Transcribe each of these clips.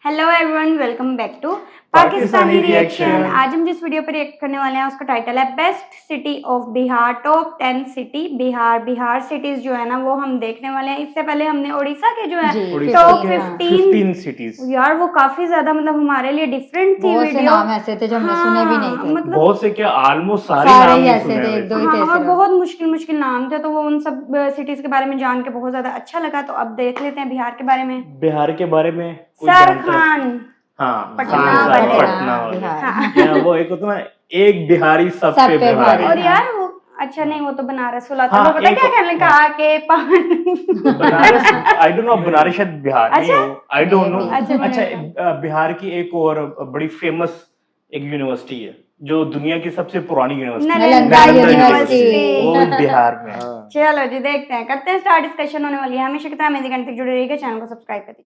Hello everyone, welcome back to Pakistani reaction. आज हम जिस वीडियो पर रिएक्ट करने वाले हैं उसका टाइटल है best city of Bihar, top 10 city Bihar cities जो है ना वो हम देखने वाले हैं। इससे पहले हमने उड़ीसा के जो है टॉप 15 सिटीज, यार वो काफी ज्यादा मतलब हमारे लिए डिफरेंट थी बहुत वीडियो। से नाम ऐसे थे जो हमने सुने भी नहीं थे। मतलब बहुत से क्या ऑलमोस्ट सारे सारे नाम ही नहीं ऐसे सुने थे, हुए एक दो थे। ही थे और सिर्फ। बहुत मुश्किल नाम थे, तो वो उन सब सिटीज के बारे में जान के बहुत ज्यादा अच्छा लगा। तो अब देख लेते हैं बिहार के बारे में। बिहार के बारे में कोई सर जानता है? खान, हाँ, पटना खान साहब, वाले। पटना वाले। बिहार। क्या वो एक होता ना, एक बिहारी सब सब पे पे बिहारी। और हाँ। यार वो अच्छा नहीं, वो तो बनारस वाला था। हाँ, वो पता एक- क्या कहने का आके पान Banaras, I don't know, Banaras शायद बिहार नहीं अच्छा? हो, आई डोंट नो। अच्छा, अच्छा, बिहार की एक और बड़ी फेमस एक यूनिवर्सिटी है जो दुनिया की सबसे पुरानी यूनिवर्सिटी है, नालंदा यूनिवर्सिटी। वो भी बिहार में है। चलो जी, देखते हैं, करते हैं स्टार्ट। डिस्कशन होने वाली है। हमेशा की तरह अमेजिंग घंटे जुड़े रहिएगा, चैनल को सब्सक्राइब कर दीजिए।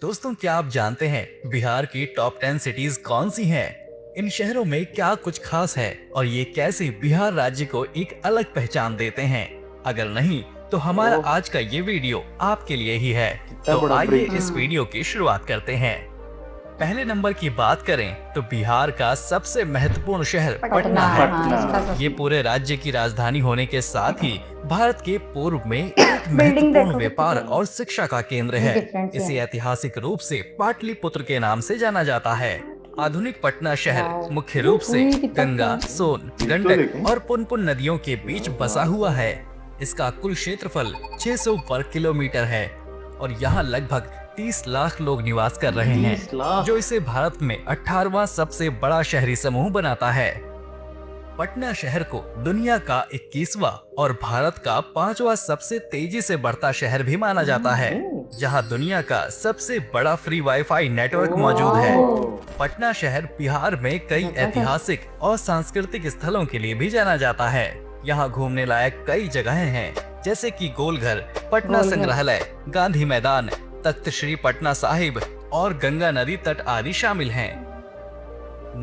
दोस्तों, क्या आप जानते हैं बिहार की टॉप 10 सिटीज कौन सी हैं? इन शहरों में क्या कुछ खास है और ये कैसे बिहार राज्य को एक अलग पहचान देते हैं? अगर नहीं तो हमारा आज का ये वीडियो आपके लिए ही है। तो आइए इस वीडियो की शुरुआत करते हैं। पहले नंबर की बात करें तो बिहार का सबसे महत्वपूर्ण शहर पटना है। ये पूरे राज्य की राजधानी होने के साथ ही भारत के पूर्व में एक महत्वपूर्ण व्यापार और शिक्षा का केंद्र है। इसे ऐतिहासिक रूप से पाटलिपुत्र के नाम से जाना जाता है। आधुनिक पटना शहर मुख्य रूप से गंगा, सोन, गंडक और पुनपुन नदियों के बीच बसा हुआ है। इसका कुल क्षेत्रफल 600 वर्ग किलोमीटर है और यहाँ लगभग 30 लाख लोग निवास कर रहे हैं, जो इसे भारत में 18वां सबसे बड़ा शहरी समूह बनाता है। पटना शहर को दुनिया का 21वां और भारत का 5वां सबसे तेजी से बढ़ता शहर भी माना जाता है, जहां दुनिया का सबसे बड़ा फ्री वाईफाई नेटवर्क मौजूद है। पटना शहर बिहार में कई ऐतिहासिक और सांस्कृतिक स्थलों के लिए भी जाना जाता है। यहाँ घूमने लायक कई जगहें हैं, जैसे कि गोलघर, पटना संग्रहालय, गांधी मैदान, तख्त श्री पटना साहिब और गंगा नदी तट आदि शामिल हैं।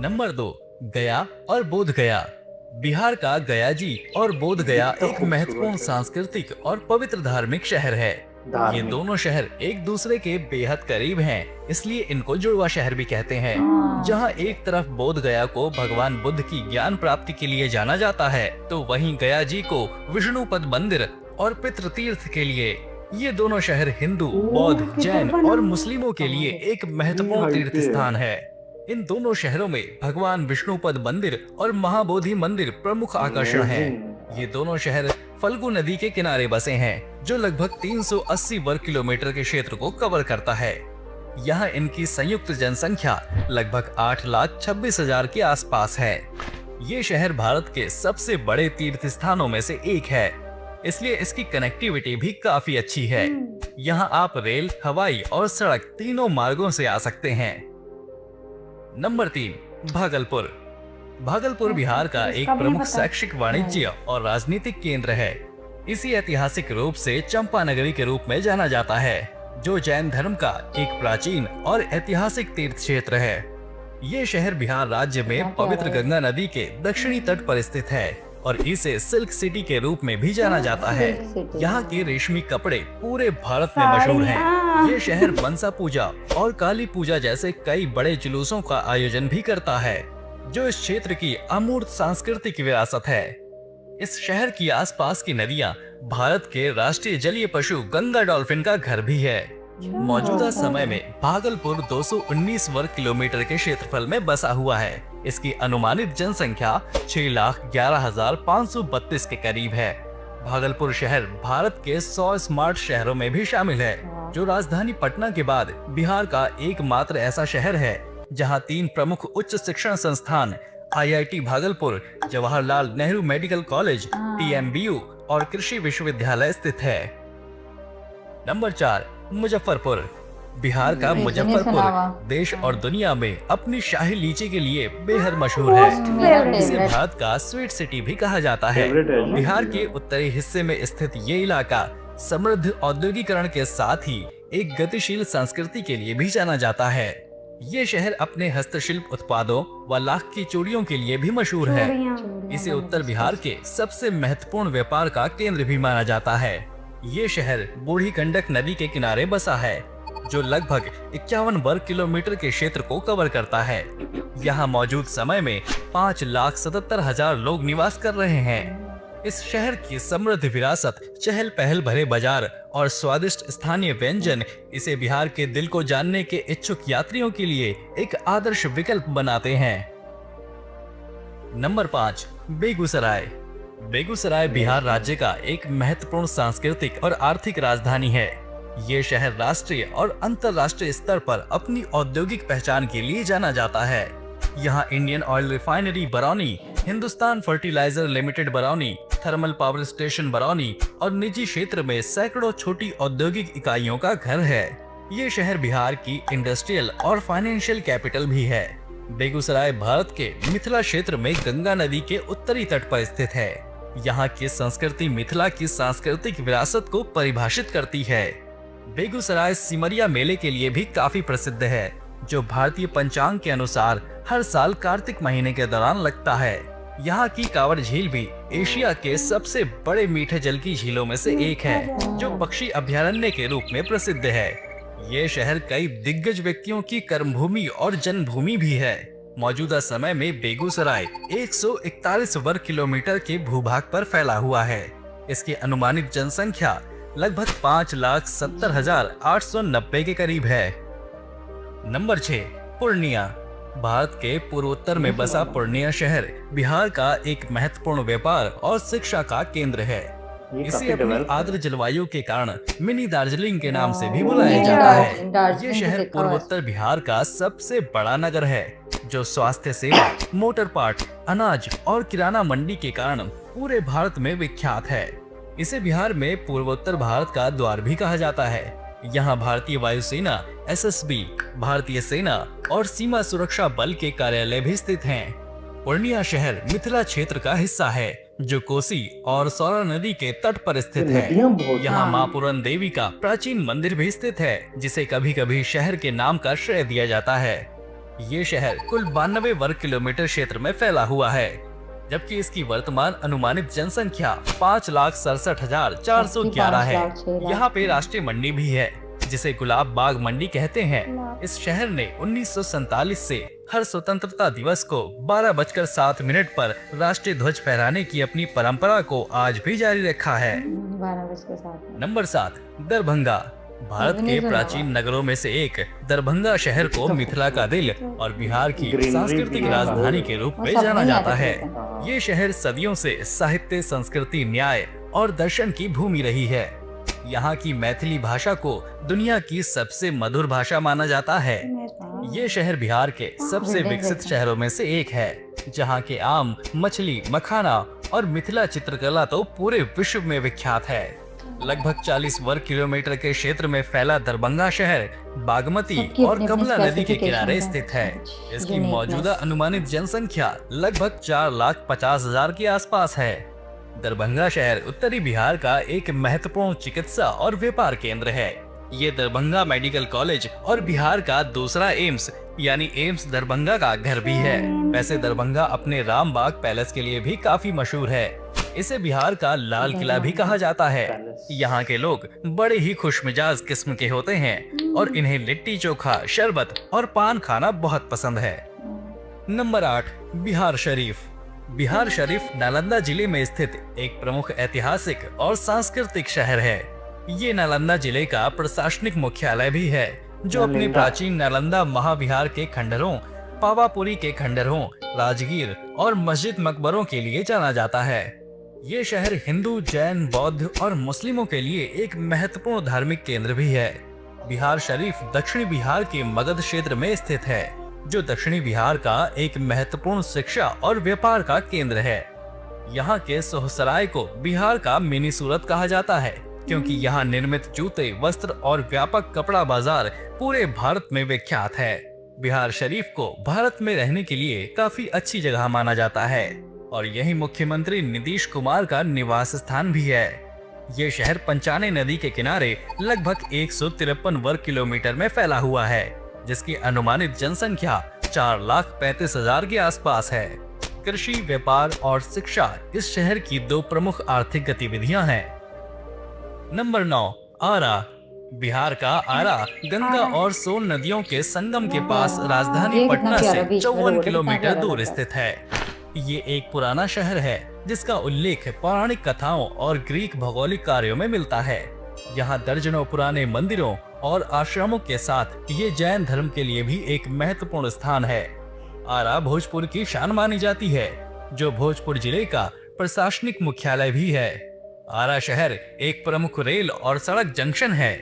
नंबर 2, गया और बोध गया। बिहार का गया जी और बोध गया एक महत्वपूर्ण सांस्कृतिक और पवित्र धार्मिक शहर है। ये दोनों शहर एक दूसरे के बेहद करीब हैं, इसलिए इनको जुड़वा शहर भी कहते हैं। जहां एक तरफ बोध गया को भगवान बुद्ध की ज्ञान प्राप्ति के लिए जाना जाता है, तो वहीं गया जी को विष्णुपद मंदिर और पितृ तीर्थ के लिए। ये दोनों शहर हिंदू, बौद्ध, जैन और मुस्लिमों के लिए एक महत्वपूर्ण तीर्थ स्थान है। इन दोनों शहरों में भगवान विष्णुपद मंदिर और महाबोधि मंदिर प्रमुख आकर्षण हैं। ये दोनों शहर फल्गु नदी के किनारे बसे हैं, जो लगभग 380 वर्ग किलोमीटर के क्षेत्र को कवर करता है। यहाँ इनकी संयुक्त जनसंख्या लगभग 8,26,000 के आसपास है। ये शहर भारत के सबसे बड़े तीर्थ स्थानों में से एक है, इसलिए इसकी कनेक्टिविटी भी काफी अच्छी है। यहाँ आप रेल, हवाई और सड़क तीनों मार्गों से आ सकते हैं। नंबर 3, भागलपुर। भागलपुर बिहार का एक प्रमुख शैक्षिक, वाणिज्य और राजनीतिक केंद्र है। इसी ऐतिहासिक रूप से चंपा नगरी के रूप में जाना जाता है, जो जैन धर्म का एक प्राचीन और ऐतिहासिक तीर्थ क्षेत्र है। ये शहर बिहार राज्य में पवित्र गंगा नदी के दक्षिणी तट पर स्थित है और इसे सिल्क सिटी के रूप में भी जाना जाता है। यहाँ के रेशमी कपड़े पूरे भारत में मशहूर हैं। ये शहर मनसा पूजा और काली पूजा जैसे कई बड़े जुलूसों का आयोजन भी करता है, जो इस क्षेत्र की अमूर्त सांस्कृतिक विरासत है। इस शहर की आसपास की नदियाँ भारत के राष्ट्रीय जलीय पशु गंगा डॉल्फिन का घर भी है। मौजूदा समय में भागलपुर 219 वर्ग किलोमीटर के क्षेत्रफल में बसा हुआ है। इसकी अनुमानित जनसंख्या 6,11,532 के करीब है। भागलपुर शहर भारत के 100 स्मार्ट शहरों में भी शामिल है, जो राजधानी पटना के बाद बिहार का एकमात्र ऐसा शहर है जहां 3 प्रमुख उच्च शिक्षण संस्थान IIT Bhagalpur, Jawaharlal Nehru medical college, TMBU और कृषि विश्वविद्यालय स्थित है। नंबर 4, मुजफ्फरपुर। बिहार का मुजफ्फरपुर देश और दुनिया में अपनी शाही लीची के लिए बेहद मशहूर है। इसे भारत का स्वीट सिटी भी कहा जाता है। बिहार के उत्तरी हिस्से में स्थित ये इलाका समृद्ध औद्योगिकरण के साथ ही एक गतिशील संस्कृति के लिए भी जाना जाता है। ये शहर अपने हस्तशिल्प उत्पादों व लाख की चूड़ियों के लिए भी मशहूर है। इसे उत्तर बिहार के सबसे महत्वपूर्ण व्यापार का केंद्र भी माना जाता है। ये शहर बूढ़ी गंडक नदी के किनारे बसा है। जो लगभग 51 वर्ग किलोमीटर के क्षेत्र को कवर करता है। यहाँ मौजूद समय में 5,77,000 लोग निवास कर रहे हैं। इस शहर की समृद्ध विरासत, चहल पहल भरे बाजार और स्वादिष्ट स्थानीय व्यंजन इसे बिहार के दिल को जानने के इच्छुक यात्रियों के लिए एक आदर्श विकल्प बनाते हैं। नंबर 5, बेगूसराय। बेगूसराय बिहार राज्य का एक महत्वपूर्ण सांस्कृतिक और आर्थिक राजधानी है। ये शहर राष्ट्रीय और अंतर्राष्ट्रीय स्तर पर अपनी औद्योगिक पहचान के लिए जाना जाता है। यहाँ Indian oil refinery Barauni, Hindustan fertilizer limited Barauni, thermal power station Barauni और निजी क्षेत्र में सैकड़ों छोटी औद्योगिक इकाइयों का घर है। ये शहर बिहार की इंडस्ट्रियल और फाइनेंशियल कैपिटल भी है। बेगूसराय भारत के मिथिला क्षेत्र में गंगा नदी के उत्तरी तट पर स्थित है। यहाँ की संस्कृति मिथिला की सांस्कृतिक विरासत को परिभाषित करती है। बेगूसराय सिमरिया मेले के लिए भी काफी प्रसिद्ध है, जो भारतीय पंचांग के अनुसार हर साल कार्तिक महीने के दौरान लगता है। यहाँ की कांवड़ झील भी एशिया के सबसे बड़े मीठे जल की झीलों में से एक है, जो पक्षी अभयारण्य के रूप में प्रसिद्ध है। ये शहर कई दिग्गज व्यक्तियों की कर्मभूमि और जन्मभूमि भी है। मौजूदा समय में बेगूसराय 141 वर्ग किलोमीटर के भूभाग पर फैला हुआ है। इसकी अनुमानित जनसंख्या लगभग 5,70,890 के करीब है। नंबर 6, पूर्णिया। भारत के पूर्वोत्तर में बसा पूर्णिया शहर बिहार का एक महत्वपूर्ण व्यापार और शिक्षा का केंद्र है। इसे अपनी आर्द्र जलवायु के कारण मिनी दार्जिलिंग के नाम से भी बुलाया जाता है। ये शहर पूर्वोत्तर बिहार का सबसे बड़ा नगर है, जो स्वास्थ्य सेवा, मोटर पार्ट, अनाज और किराना मंडी के कारण पूरे भारत में विख्यात है। इसे बिहार में पूर्वोत्तर भारत का द्वार भी कहा जाता है। यहाँ भारतीय वायुसेना, SSB, भारतीय सेना और सीमा सुरक्षा बल के कार्यालय भी स्थित हैं। पूर्णिया शहर मिथिला क्षेत्र का हिस्सा है, जो कोसी और सौरा नदी के तट पर स्थित है। यहाँ मां पूरन देवी का प्राचीन मंदिर भी स्थित है, जिसे कभी कभी शहर के नाम का श्रेय दिया जाता है। ये शहर कुल 92 वर्ग किलोमीटर क्षेत्र में फैला हुआ है, जबकि इसकी वर्तमान अनुमानित जनसंख्या 5,67,411 है। यहाँ पे राष्ट्रीय मंडी भी है, जिसे गुलाब बाग मंडी कहते हैं। इस शहर ने 1947 से हर स्वतंत्रता दिवस को 12:07 पर राष्ट्रीय ध्वज फहराने की अपनी परंपरा को आज भी जारी रखा है। 12:07। नंबर 7, दरभंगा। भारत के प्राचीन नगरों में से एक दरभंगा शहर को मिथिला का दिल और बिहार की सांस्कृतिक राजधानी के रूप में जाना जाता है। ये शहर सदियों से साहित्य, संस्कृति, न्याय और दर्शन की भूमि रही है। यहाँ की मैथिली भाषा को दुनिया की सबसे मधुर भाषा माना जाता है। ये शहर बिहार के सबसे विकसित शहरों में से एक है, जहाँ के आम, मछली, मखाना और मिथिला चित्रकला तो पूरे विश्व में विख्यात है। लगभग 40 वर्ग किलोमीटर के क्षेत्र में फैला दरभंगा शहर बागमती और कमला नदी के किनारे स्थित है। इसकी मौजूदा अनुमानित जनसंख्या लगभग 4,50,000 के आसपास है। दरभंगा शहर उत्तरी बिहार का एक महत्वपूर्ण चिकित्सा और व्यापार केंद्र है। ये दरभंगा मेडिकल कॉलेज और बिहार का दूसरा एम्स यानी एम्स दरभंगा का घर भी है। वैसे दरभंगा अपने रामबाग पैलेस के लिए भी काफी मशहूर है। इसे बिहार का लाल किला भी कहा जाता है। यहाँ के लोग बड़े ही खुशमिजाज किस्म के होते हैं और इन्हें लिट्टी चोखा, शरबत और पान खाना बहुत पसंद है। नंबर 8, बिहार शरीफ। बिहार शरीफ नालंदा जिले में स्थित एक प्रमुख ऐतिहासिक और सांस्कृतिक शहर है। ये नालंदा जिले का प्रशासनिक मुख्यालय भी है, जो अपने प्राचीन नालंदा महाविहार के खंडरों, पावापुरी के खंडरों, राजगीर और मस्जिद मकबरों के लिए जाना जाता है। ये शहर हिंदू, जैन, बौद्ध और मुस्लिमों के लिए एक महत्वपूर्ण धार्मिक केंद्र भी है। बिहार शरीफ दक्षिणी बिहार के मगध क्षेत्र में स्थित है, जो दक्षिणी बिहार का एक महत्वपूर्ण शिक्षा और व्यापार का केंद्र है। यहाँ के सोहसराय को बिहार का मिनी सूरत कहा जाता है, क्योंकि यहाँ निर्मित जूते, वस्त्र और व्यापक कपड़ा बाजार पूरे भारत में विख्यात है। बिहार शरीफ को भारत में रहने के लिए काफी अच्छी जगह माना जाता है और यही मुख्यमंत्री नीतीश कुमार का निवास स्थान भी है। ये शहर पंचाने नदी के किनारे लगभग 153 वर्ग किलोमीटर में फैला हुआ है, जिसकी अनुमानित जनसंख्या 4,35,000 के आसपास है। कृषि, व्यापार और शिक्षा इस शहर की दो प्रमुख आर्थिक गतिविधियां हैं। नंबर 9, आरा। बिहार का आरा गंगा आरा। और सोन नदियों के संगम के पास राजधानी ये कितना पटना प्यारा से बीच में रोड 54 है, कितना किलोमीटर प्यारा दूर लगता है। स्थित है। ये एक पुराना शहर है जिसका उल्लेख पौराणिक कथाओं और ग्रीक भौगोलिक कार्यों में मिलता है। यहाँ दर्जनों पुराने मंदिरों और आश्रमों के साथ ये जैन धर्म के लिए भी एक महत्वपूर्ण स्थान है। आरा भोजपुर की शान मानी जाती है, जो भोजपुर जिले का प्रशासनिक मुख्यालय भी है। आरा शहर एक प्रमुख रेल और सड़क जंक्शन है।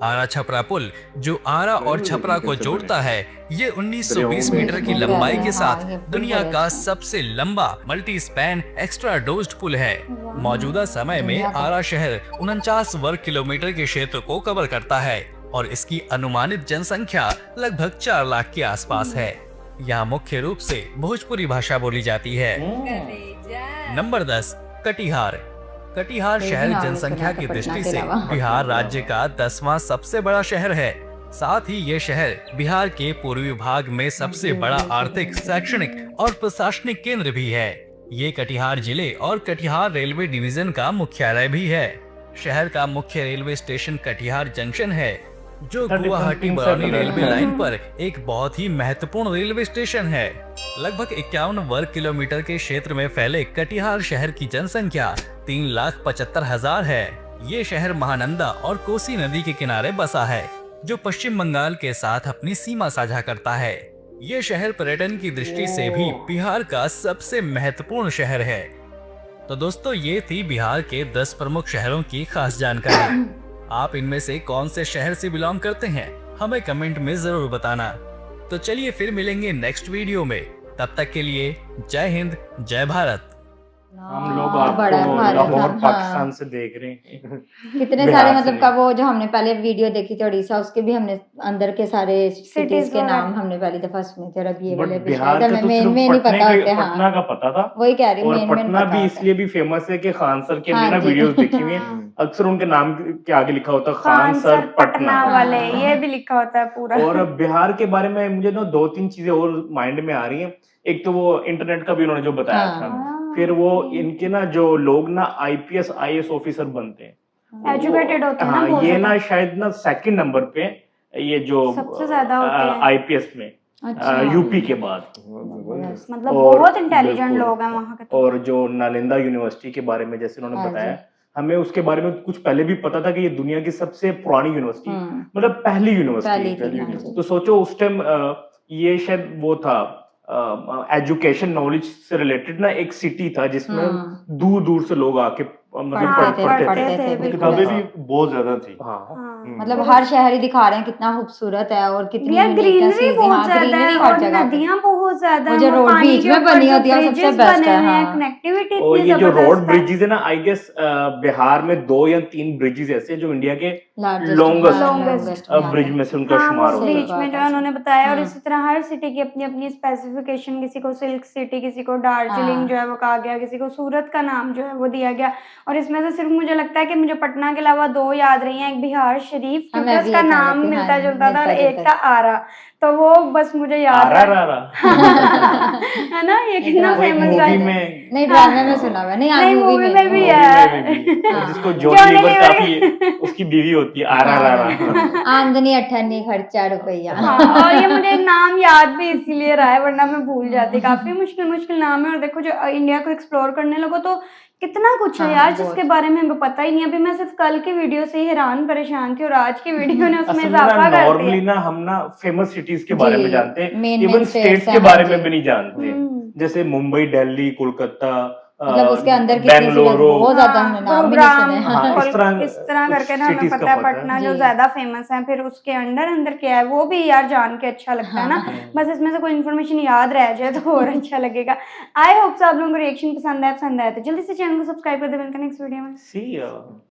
आरा छपरा पुल जो आरा और छपरा को जोड़ता है, ये 1920 मीटर की लंबाई के साथ दुनिया का सबसे लंबा मल्टी स्पैन एक्स्ट्रा डोज्ड पुल है। मौजूदा समय में आरा शहर 49 वर्ग किलोमीटर के क्षेत्र को कवर करता है और इसकी अनुमानित जनसंख्या लगभग 4 लाख के आसपास है। यहाँ मुख्य रूप से भोजपुरी भाषा बोली जाती है। नंबर 10 कटिहार। कटिहार शहर नाम जनसंख्या सुना की था दृष्टि पटना के से अलावा। बिहार राज्य का 10वां सबसे बड़ा शहर है। साथ ही ये शहर बिहार के पूर्वी भाग में सबसे बड़ा आर्थिक, शैक्षणिक और प्रशासनिक केंद्र भी है। ये कटिहार जिले और कटिहार रेलवे डिवीजन का मुख्यालय भी है। शहर का मुख्य रेलवे स्टेशन कटिहार जंक्शन है, जो 30 गुवाहाटी something बरौनी से रेलवे है। लाइन पर एक बहुत ही महत्वपूर्ण रेलवे स्टेशन है। लगभग 51 वर्ग किलोमीटर के क्षेत्र में फैले कटिहार शहर की जनसंख्या 3,75,000 है। ये शहर महानंदा और कोसी नदी के किनारे बसा है, जो पश्चिम बंगाल के साथ अपनी सीमा साझा करता है। ये शहर पर्यटन की दृष्टि से भी बिहार का सबसे महत्वपूर्ण शहर है। तो दोस्तों, ये थी बिहार के 10 प्रमुख शहरों की खास जानकारी। आप इनमें से कौन से शहर से बिलोंग करते हैं, हमें कमेंट में जरूर बताना। तो चलिए फिर मिलेंगे नेक्स्ट वीडियो में। तब तक के लिए जय हिंद, जय भारत। हम लोग बड़ा आपको भारत, लाहौर हाँ। पाकिस्तान से देख रहे हैं। कितने बिहार सारे से मतलब नहीं। का वो जो हमने पहले वीडियो देखी थी उड़ीसा, उसके भी हमने अंदर के सारे सिटीज के वगैरह। नाम हमने पहली दफा सुने थे। और अब ये बट वाले भी बिहार शायद का हमें तो मेन सिर्फ मेन ही पता होते हैं। पटना हाँ, का पता था। वही कह रही हूँ, और मेन मेन पटना पता भी होता है। इसलिए भी फेमस है कि खान सर के हाँ हमने ना जी। वीडियोस देखी हुई हैं। हाँ। अक्सर उनके नाम के आगे लिखा होता है खान सर पटना। वाले, हाँ। ये भी लिखा होता है पूरा। और बिहार के बारे में मुझे ना 2-3 चीजें और माइंड में आ रही हैं। एक तो वो इंटरनेट का भी उन्होंने जो बताया हाँ। था, फिर वो इनके ना जो लोग ना आईपीएस आईएएस ऑफिसर बनते हैं, एजुकेटेड होते हैं ना हाँ, बहुत ये ज्यादा। ना शायद ना सेकंड नंबर पे ये जो सबसे ज्यादा होते हैं। आईपीएस में अच्छा। यूपी के बाद। मतलब और बहुत इंटेलिजेंट बिल्कुल। लोग हैं वहाँ के तो। और जो नालंदा यूनिवर्सिटी के बारे में जैसे उन्होंने हाँ बताया, जी। हमें उसके बारे में कुछ पहले भी पता था कि ये दुनिया की सबसे पुरानी यूनिवर्सिटी, मतलब पहली पहली यूनिवर्सिटी। थी, हाँ जी। तो सोचो उस टाइम ये शायद वो था एजुकेशन नॉलेज से रिलेटेड ना एक सिटी था जिसमें दूर दूर से लोग आके मतलब पढ़ते थे, बिल्कुल किताबें ऐसे। भी बहुत ज्यादा थी। हाँ। हाँ। मतलब हर शहर ही दिखा रहे हैं कितना खूबसूरत है और कितनी यार ग्रीनरी uniqueness बहुत हाँ, ज्यादा greenery है हर और जगह पे। नदियां बहुत ज्यादा वो हैं, जो वो रोड पानी बीच के में ऊपर बनी जो होती है वो सबसे bridges बेस्ट बने है। हुए हैं, हाँ। कनेक्टिविटी और इतनी ये जो रोड जबरदस्त है। ब्रिजेस है ना, आई गेस बिहार में 2 या 3 ब्रिजेस ऐसे हैं जो इंडिया के Largest, longest, हाँ, longest यहाँ ब्रिज पे। में से उनका हाँ, शुमार वो होता बीच है। में जो है उन्होंने बताया। और हाँ। इसी तरह हर सिटी की अपनी अपनी स्पेसिफिकेशन, किसी को सिल्क सिटी, किसी को दार्जिलिंग हाँ। जो है वो कहा गया, किसी को सूरत का नाम जो है वो दिया गया। और इसमें से सिर्फ मुझे लगता है कि मुझे पटना के अलावा 2 याद रही हैं, एक बिहार शरीफ हाँ, क्योंकि मैं भी उसका ये कह रही नाम थी, हाँ, मिलता जुलता था, और मिलता एक जुलता था आरा, तो वो बस मुझे याद है। है ना, ये कितना वो एक फेमस मूवी है। में नहीं, ड्रामे में सुना हुआ, नहीं नहीं, मूवी मूवी में भी मूवी है। में भी हाँ। जिसको जॉनी जॉनी लीवर लीवर काफी उसकी बीवी होती है आरा। आमदनी 98 खर्चा रुपया। हाँ, और ये मुझे नाम याद भी इसीलिए रहा है, वरना मैं भूल जाती। काफी मुश्किल मुश्किल नाम है। और देखो जो इंडिया को एक्सप्लोर करने लगो तो कितना कुछ है हाँ, यार, बहुत। जिसके बारे में हमें पता ही नहीं। अभी मैं सिर्फ कल की वीडियो से ही हैरान परेशान थी और आज की वीडियो ने उसमें असल में ना इजाफा कर नॉर्मली दिया। ना हम ना फेमस सिटीज के बारे जी, में जानते हैं, main इवन states स्टेट्स हैं, के बारे हाँ में जी। भी नहीं जानते। जैसे मुंबई, दिल्ली, कोलकाता, मतलब उसके अंदर कितनी सी बेंगलुरु, बहुत ज्यादा हमने नाम भी नहीं सुने। हाँ, इस तरह करके ना हमें cities पता का है पता है। पटना जो जी। ज्यादा फेमस है। फिर उसके अंदर अंदर क्या है वो भी यार जान के अच्छा लगता है ना। हाँ। बस इसमें से कोई इन्फॉर्मेशन याद रह जाए तो और अच्छा लगेगा। आई होप आप लोगों को रिएक्शन पसंद आया तो जल्दी से चैनल को सब्सक्राइब कर दे। मिलते हैं नेक्स्ट वीडियो में। See ya.